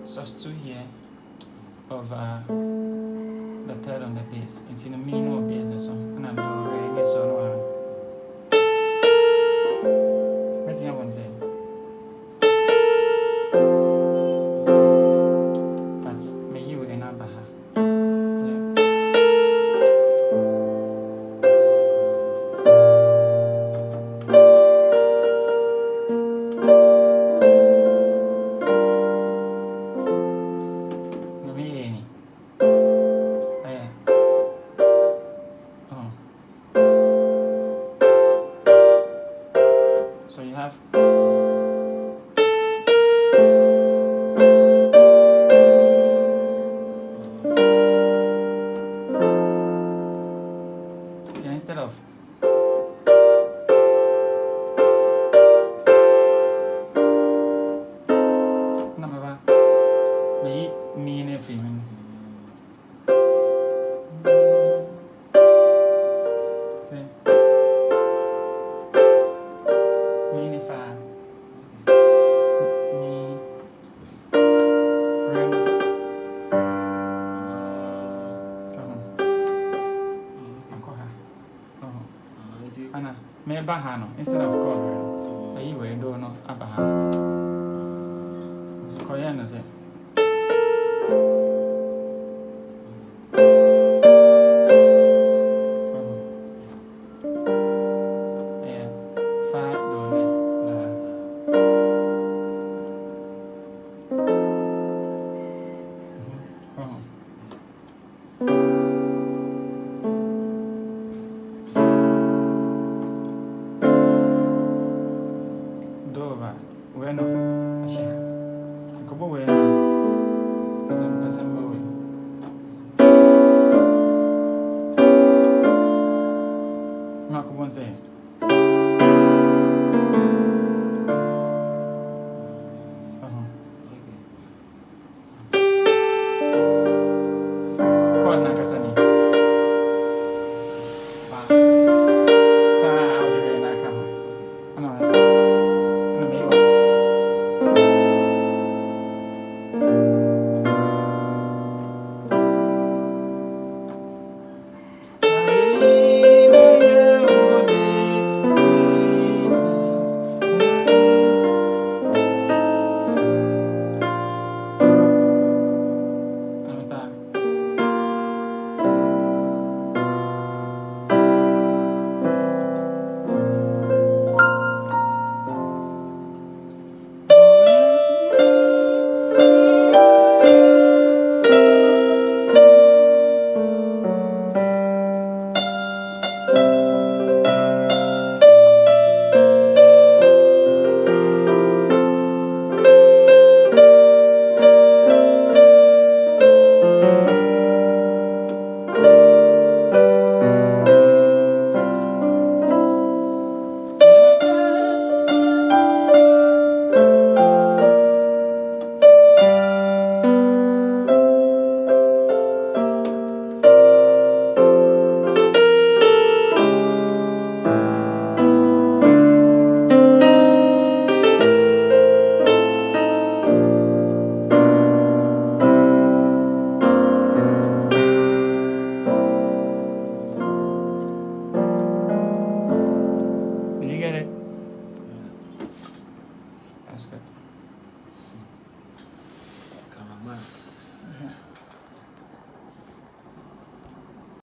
Sus 2 here of the third on the bass. It's in the minor bass and so and I'm doing re mi so no. What's the one say? But me you in Abaha. So you have see instead of number me in a film. See me fa me ren ankoha ana me baha no instead of chord ren ayi we do no abaha so koya no say bueno, así. ¿Cómo bueno? Pasamos bueno. No, ¿cómo se?